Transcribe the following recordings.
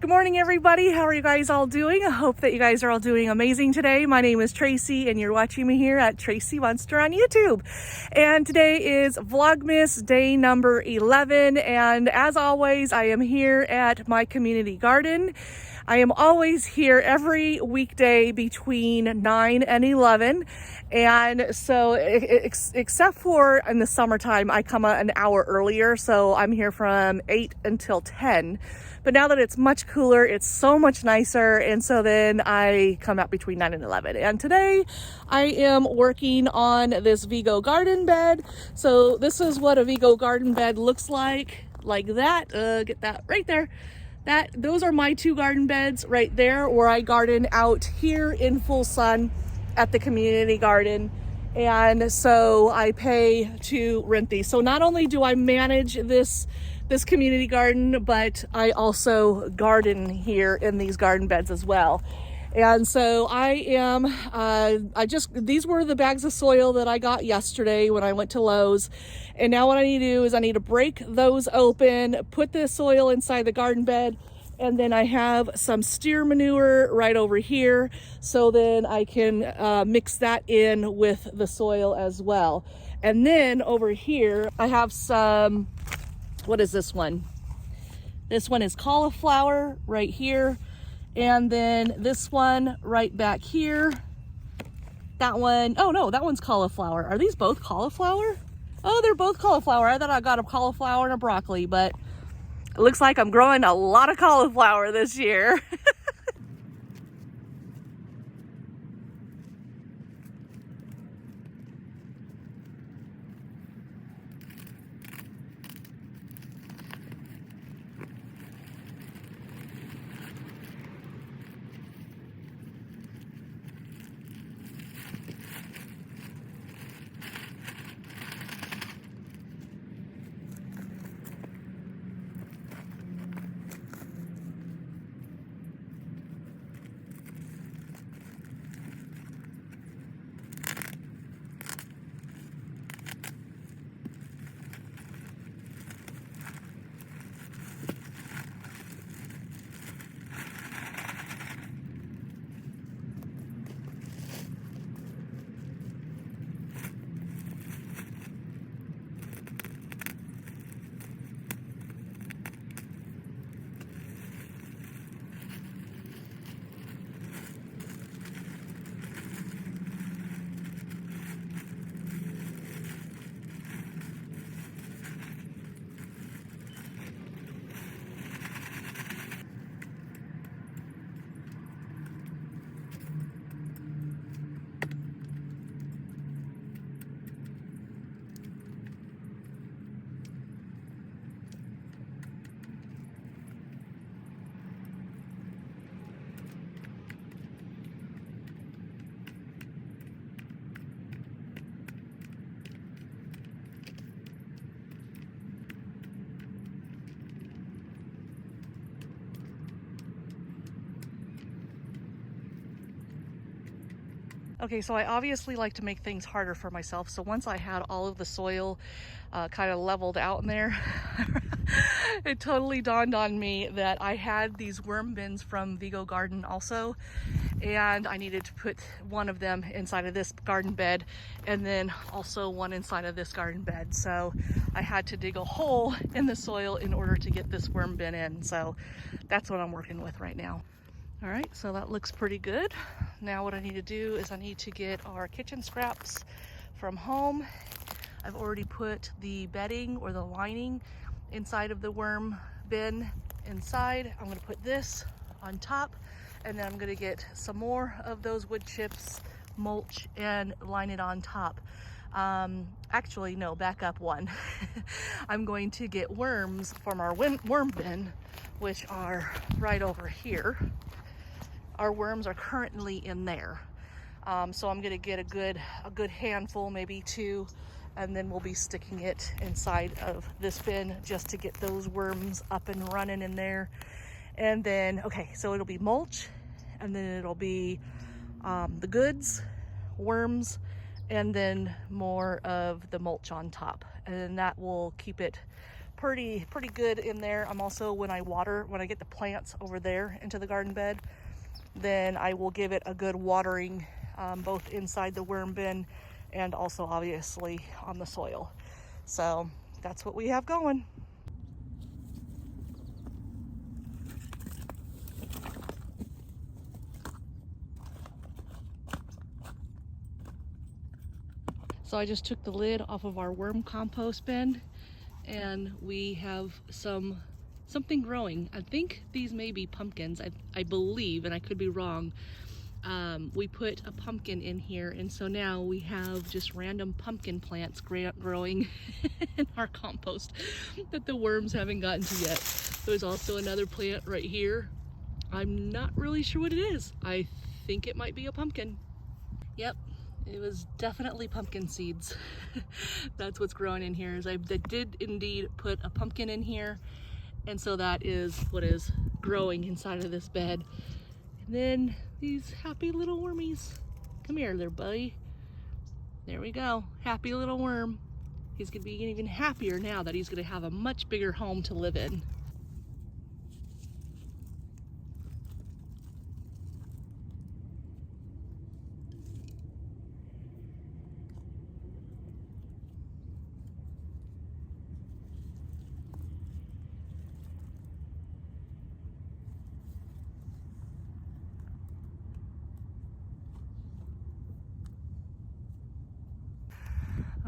Good morning, everybody. How are you guys all doing? I hope that you guys are all doing amazing today. My name is TracEy and you're watching me here at TracEy Monster on YouTube. And today is Vlogmas day number 11. And as always, I am here at my community garden. I am always here every weekday between 9 and 11. And so except for in the summertime, I come an hour earlier. So I'm here from 8 until 10. But now that it's much cooler, it's so much nicer. And so then I come out between 9 and 11. And today I am working on this Vego garden bed. So this is what a Vego garden bed looks like that. Get that right there. Those are my two garden beds right there, where I garden out here in full sun at the community garden. And so I pay to rent these. So not only do I manage this community garden, but I also garden here in these garden beds as well. And so these were the bags of soil that I got yesterday when I went to Lowe's. And now what I need to do is I need to break those open, put the soil inside the garden bed, and then I have some steer manure right over here. So then I can mix that in with the soil as well. And then over here, I have some, what is this one? This one is cauliflower right here. And then this one right back here. That one, oh no, that one's cauliflower. Are these both cauliflower? Oh, they're both cauliflower. I thought I got a cauliflower and a broccoli, but it looks like I'm growing a lot of cauliflower this year. Okay, so I obviously like to make things harder for myself. So once I had all of the soil kind of leveled out in there, it totally dawned on me that I had these worm bins from Vego Garden also, and I needed to put one of them inside of this garden bed and then also one inside of this garden bed. So I had to dig a hole in the soil in order to get this worm bin in. So that's what I'm working with right now. All right, so that looks pretty good. Now what I need to do is I need to get our kitchen scraps from home. I've already put the bedding or the lining inside of the worm bin inside. I'm gonna put this on top, and then I'm gonna get some more of those wood chips, mulch, and line it on top. Actually, no, back up one. I'm going to get worms from our worm bin, which are right over here. Our worms are currently in there. So I'm gonna get a good handful, maybe two, and then we'll be sticking it inside of this bin just to get those worms up and running in there. And then, okay, so it'll be mulch, and then it'll be the goods, worms, and then more of the mulch on top. And then that will keep it pretty good in there. I'm also, when I get the plants over there into the garden bed, then I will give it a good watering, both inside the worm bin and also obviously on the soil. So that's what we have going. So I just took the lid off of our worm compost bin, and we have something growing. I think these may be pumpkins, I believe, and I could be wrong. We put a pumpkin in here, and so now we have just random pumpkin plants growing in our compost that the worms haven't gotten to yet. There's also another plant right here. I'm not really sure what it is. I think it might be a pumpkin. Yep. It was definitely pumpkin seeds. That's what's growing in here. I did indeed put a pumpkin in here, and so that is what is growing inside of this bed. And then these happy little wormies. Come here, there, buddy. There we go. Happy little worm. He's gonna be even happier now that he's gonna have a much bigger home to live in.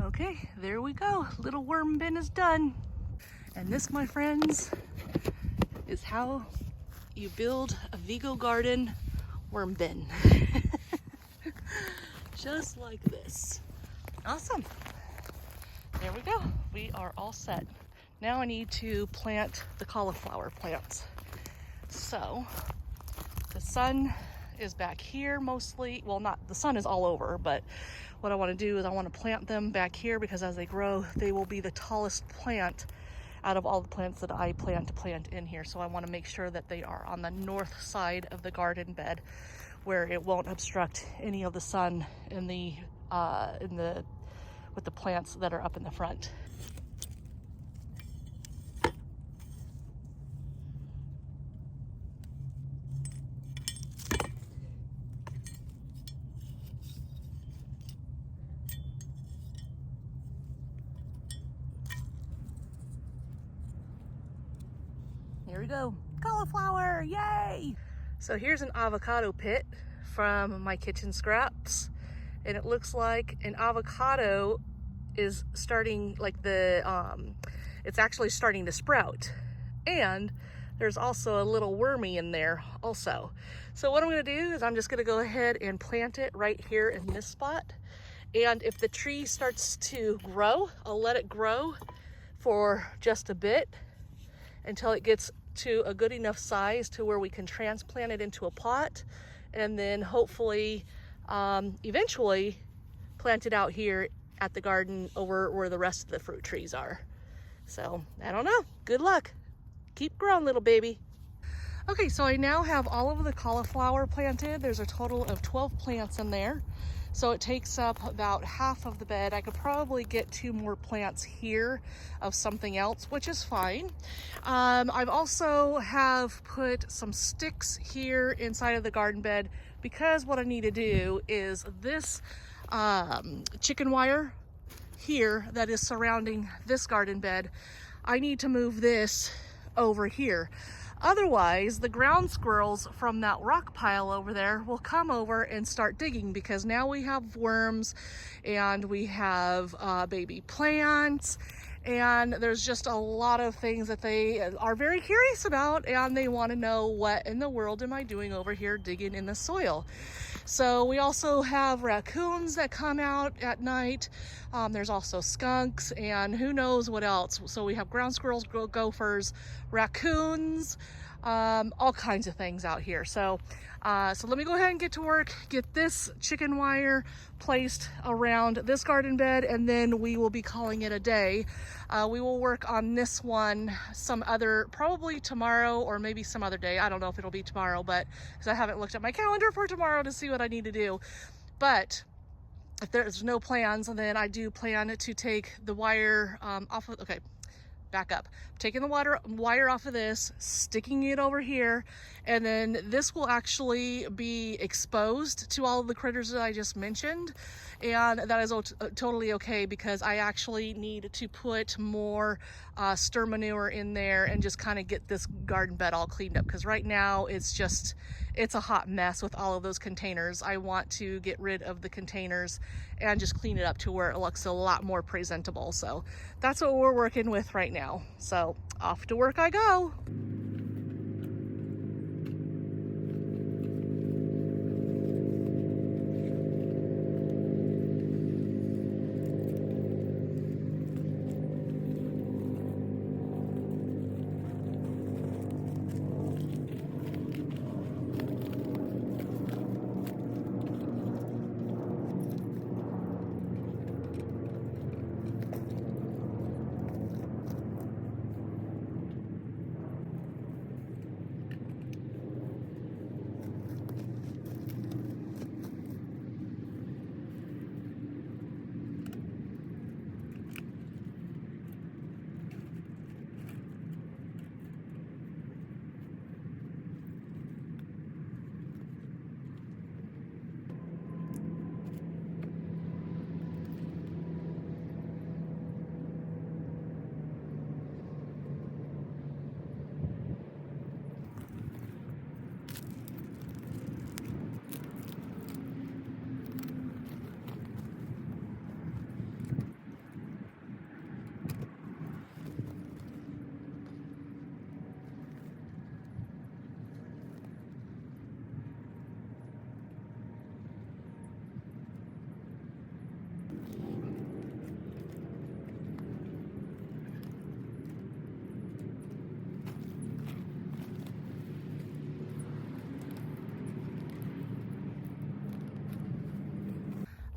Okay, there we go. Little worm bin is done. And this, my friends, is how you build a Vego garden worm bin. Just like this. Awesome. There we go. We are all set. Now I need to plant the cauliflower plants. So the sun is back here mostly. Well, not the sun is all over, but what I want to do is I want to plant them back here, because as they grow, they will be the tallest plant out of all the plants that I plan to plant in here. So I want to make sure that they are on the north side of the garden bed, where it won't obstruct any of the sun with the plants that are up in the front. Here we go, cauliflower, yay! So here's an avocado pit from my kitchen scraps, and it looks like an avocado is starting, like it's actually starting to sprout. And there's also a little wormy in there also. So what I'm gonna do is I'm just gonna go ahead and plant it right here in this spot. And if the tree starts to grow, I'll let it grow for just a bit until it gets to a good enough size to where we can transplant it into a pot, and then hopefully eventually plant it out here at the garden over where the rest of the fruit trees are. So I don't know, good luck. Keep growing, little baby. Okay, so I now have all of the cauliflower planted. There's a total of 12 plants in there. So it takes up about half of the bed. I could probably get 2 more plants here of something else, which is fine. I've also have put some sticks here inside of the garden bed, because what I need to do is this chicken wire here that is surrounding this garden bed, I need to move this over here. Otherwise, the ground squirrels from that rock pile over there will come over and start digging, because now we have worms and we have baby plants, and there's just a lot of things that they are very curious about, and they want to know, what in the world am I doing over here digging in the soil? So we also have raccoons that come out at night. There's also skunks and who knows what else. So we have ground squirrels, gophers, raccoons, all kinds of things out here. So let me go ahead and get to work, get this chicken wire placed around this garden bed, and then we will be calling it a day. We will work on this one probably tomorrow, or maybe some other day. I don't know if it'll be tomorrow, but because I haven't looked at my calendar for tomorrow to see what I need to do. But if there's no plans, then I do plan to take the wire off of, okay, back up. Taking the wire off of this, sticking it over here, and then this will actually be exposed to all of the critters that I just mentioned. And that is totally okay, because I actually need to put more stir manure in there and just kind of get this garden bed all cleaned up, because right now it's a hot mess with all of those containers. I want to get rid of the containers and just clean it up to where it looks a lot more presentable. So that's what we're working with right now. So off to work I go.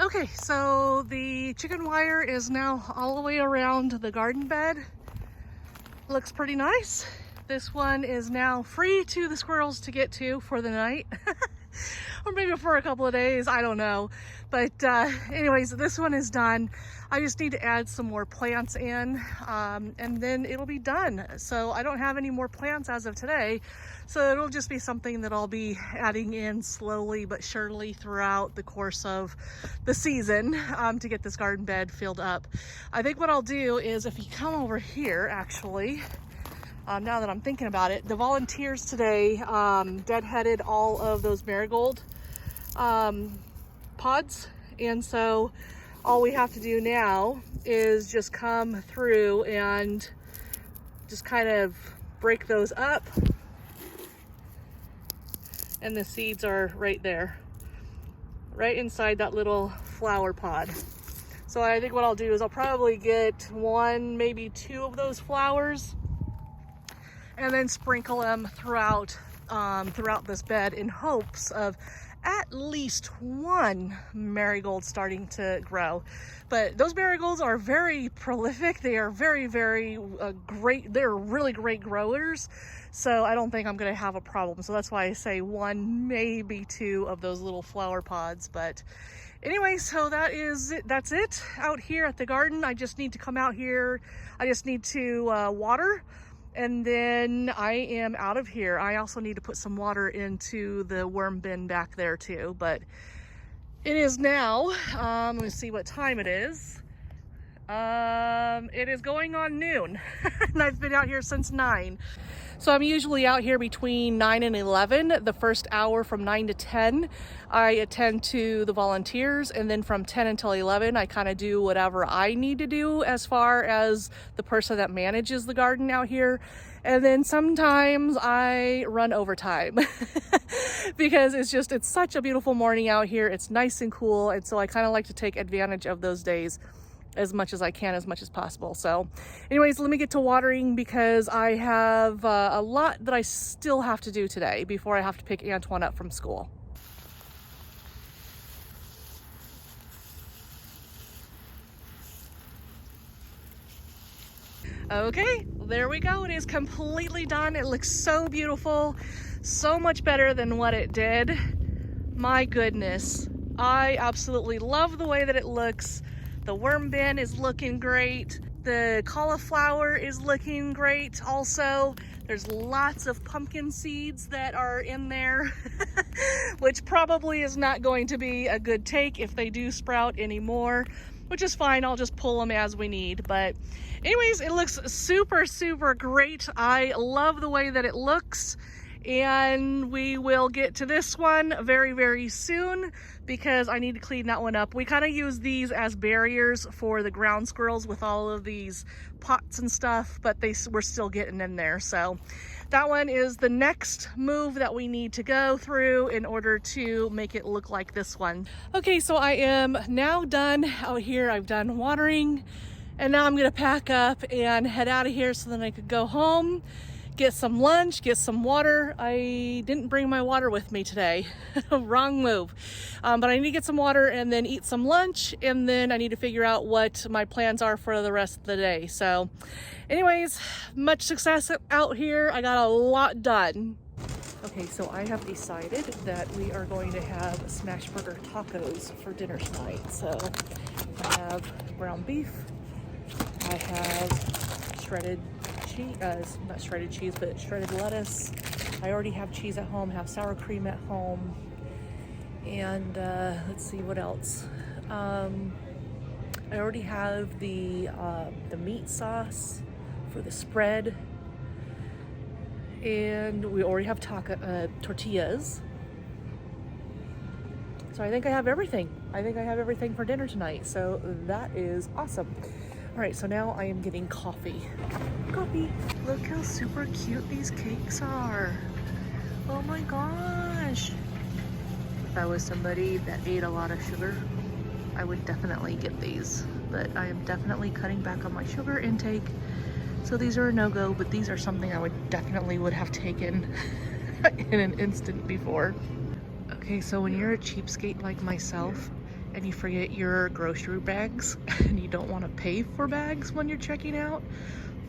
Okay, so the chicken wire is now all the way around the garden bed. Looks pretty nice. This one is now free to the squirrels to get to for the night. Or maybe for a couple of days, I don't know. But anyways, this one is done. I just need to add some more plants in, and then it'll be done. So I don't have any more plants as of today. So it'll just be something that I'll be adding in slowly but surely throughout the course of the season to get this garden bed filled up. I think what I'll do is, if you come over here, actually, now that I'm thinking about it, the volunteers today deadheaded all of those marigold pods, and so all we have to do now is just come through and just kind of break those up, and the seeds are right there, right inside that little flower pod. So I think what I'll do is I'll probably get one, maybe two of those flowers, and then sprinkle them throughout this bed in hopes of at least one marigold starting to grow. But those marigolds are very prolific. They are very, very great. They're really great growers. So I don't think I'm gonna have a problem. So that's why I say one, maybe two of those little flower pods. But anyway, so that is it. That's it out here at the garden. I just need to come out here. I just need to water, and then I am out of here. I also need to put some water into the worm bin back there too, but it is now, let me see what time it is. It is going on noon, and I've been out here since 9. So I'm usually out here between 9 and 11. The first hour from 9 to 10, I attend to the volunteers, and then from 10 until 11, I kind of do whatever I need to do as far as the person that manages the garden out here. And then sometimes I run overtime because it's such a beautiful morning out here. It's nice and cool, and so I kind of like to take advantage of those days as much as I can, as much as possible. So anyways, let me get to watering, because I have a lot that I still have to do today before I have to pick Antoine up from school. Okay, there we go. It is completely done. It looks so beautiful, so much better than what it did. My goodness, I absolutely love the way that it looks. The worm bin is looking great. The cauliflower is looking great also. There's lots of pumpkin seeds that are in there, which probably is not going to be a good take if they do sprout anymore, which is fine. I'll just pull them as we need. But anyways, it looks super, super great. I love the way that it looks. And we will get to this one very, very soon because I need to clean that one up. We kind of use these as barriers for the ground squirrels with all of these pots and stuff, but we're still getting in there. So that one is the next move that we need to go through in order to make it look like this one. Okay, so I am now done out here. I've done watering, and now I'm gonna pack up and head out of here so then I could go home, get some lunch, get some water. I didn't bring my water with me today. Wrong move. But I need to get some water and then eat some lunch, and then I need to figure out what my plans are for the rest of the day. So anyways, much success out here. I got a lot done. Okay, so I have decided that we are going to have smash burger tacos for dinner tonight. So I have ground beef. I have shredded cheese, not shredded cheese, but shredded lettuce. I already have cheese at home, have sour cream at home. And let's see what else. I already have the meat sauce for the spread. And we already have tortillas. So I think I have everything. I think I have everything for dinner tonight. So that is awesome. All right, so now I am getting coffee. Coffee. Look how super cute these cakes are. Oh my gosh. If I was somebody that ate a lot of sugar, I would definitely get these. But I am definitely cutting back on my sugar intake. So these are a no-go, but these are something I would definitely have taken in an instant before. Okay, so when you're a cheapskate like myself, and you forget your grocery bags and you don't want to pay for bags when you're checking out,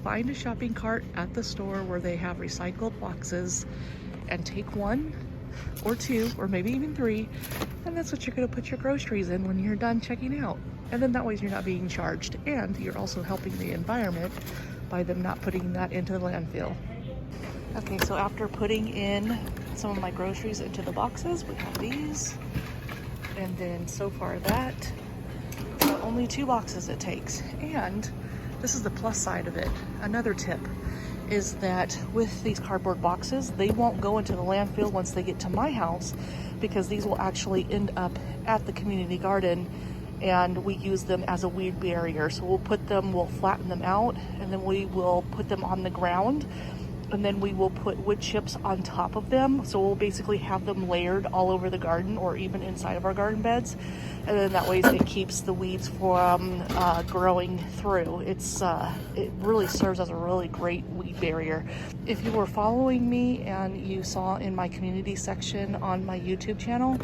find a shopping cart at the store where they have recycled boxes and take one or two or maybe even three, and that's what you're going to put your groceries in when you're done checking out. And then that way you're not being charged, and you're also helping the environment by them not putting that into the landfill. Okay, so after putting in some of my groceries into the boxes, we have these. And then so far that, only 2 boxes it takes. And this is the plus side of it. Another tip is that with these cardboard boxes, they won't go into the landfill once they get to my house, because these will actually end up at the community garden, and we use them as a weed barrier. So we'll flatten them out, and then we will put them on the ground, and then we will put wood chips on top of them. So we'll basically have them layered all over the garden or even inside of our garden beds. And then that way it keeps the weeds from growing through. It really serves as a really great weed barrier. If you were following me and you saw in my community section on my YouTube channel,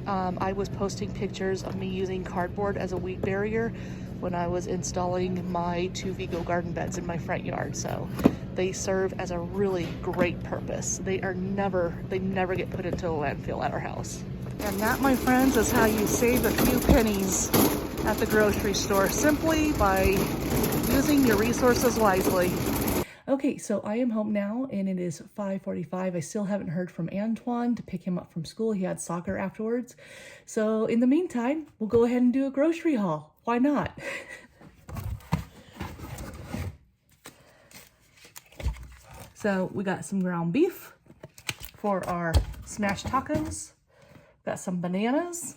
I was posting pictures of me using cardboard as a weed barrier when I was installing my 2 Vego garden beds in my front yard. So they serve as a really great purpose. They never get put into a landfill at our house. And that, my friends, is how you save a few pennies at the grocery store, simply by using your resources wisely. Okay, so I am home now, and it is 5:45. I still haven't heard from Antoine to pick him up from school. He had soccer afterwards. So in the meantime, we'll go ahead and do a grocery haul. Why not? So we got some ground beef for our smashed tacos. Got some bananas.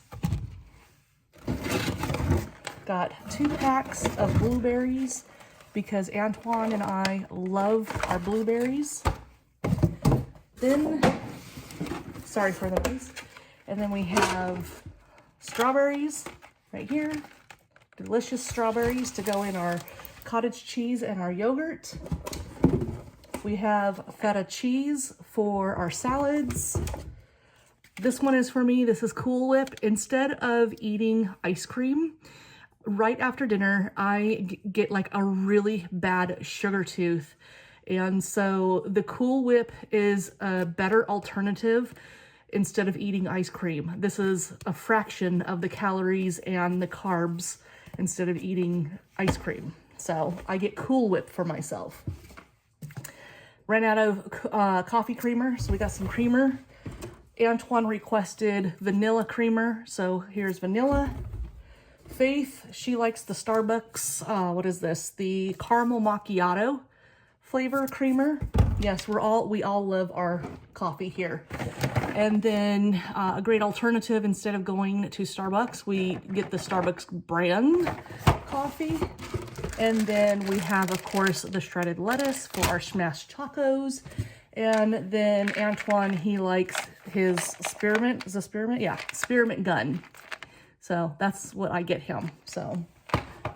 Got 2 packs of blueberries because Antoine and I love our blueberries. Then, sorry for the noise. And then we have strawberries right here. Delicious strawberries to go in our cottage cheese and our yogurt. We have feta cheese for our salads. This one is for me. This is Cool Whip. Instead of eating ice cream right after dinner, I get like a really bad sugar tooth. And so the Cool Whip is a better alternative instead of eating ice cream. This is a fraction of the calories and the carbs instead of eating ice cream. So I get Cool Whip for myself. Ran out of coffee creamer, so we got some creamer. Antoine requested vanilla creamer, so here's vanilla. Faith, she likes the Starbucks, what is this? The caramel macchiato flavor creamer. Yes, we all love our coffee here. And then a great alternative, instead of going to Starbucks, we get the Starbucks brand coffee. And then we have, of course, the shredded lettuce for our smashed tacos. And then Antoine, he likes his spearmint. Is it spearmint? Yeah, spearmint gun. So that's what I get him. So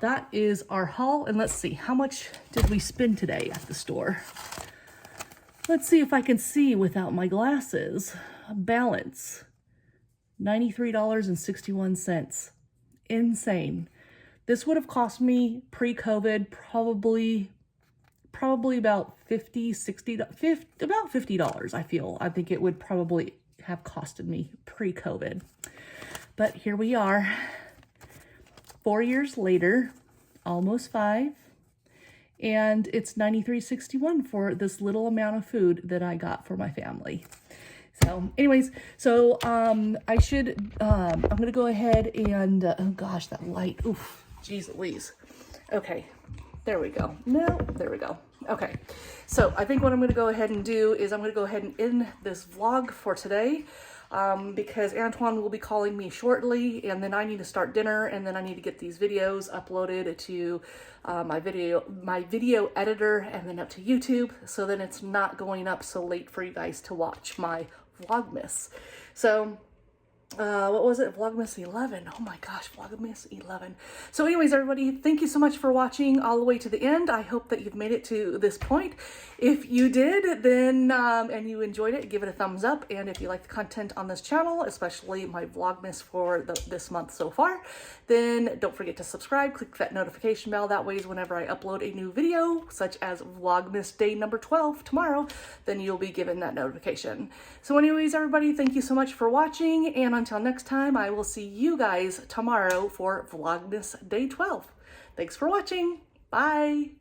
that is our haul. And let's see, how much did we spend today at the store? Let's see if I can see without my glasses. Balance, $93.61. Insane. This would have cost me pre-COVID probably about about $50, I think it would probably have costed me pre-COVID. But here we are, 4 years later, almost 5, and it's $93.61 for this little amount of food that I got for my family. So anyways, so I'm gonna go ahead and, oh gosh, that light, oof, geez Louise. Okay, there we go. No, there we go. Okay, so I think what I'm gonna go ahead and do is I'm gonna go ahead and end this vlog for today, because Antoine will be calling me shortly, and then I need to start dinner, and then I need to get these videos uploaded to my video editor, and then up to YouTube, so then it's not going up so late for you guys to watch my Vlogmas. So what was it? Vlogmas 11. Oh my gosh, Vlogmas 11. So anyways, everybody, thank you so much for watching all the way to the end. I hope that you've made it to this point. If you did, then, and you enjoyed it, give it a thumbs up. And if you like the content on this channel, especially my Vlogmas for this month so far, then don't forget to subscribe, click that notification bell. That way, whenever I upload a new video, such as Vlogmas day number 12 tomorrow, then you'll be given that notification. So anyways, everybody, thank you so much for watching, and until next time, I will see you guys tomorrow for Vlogmas Day 12. Thanks for watching. Bye.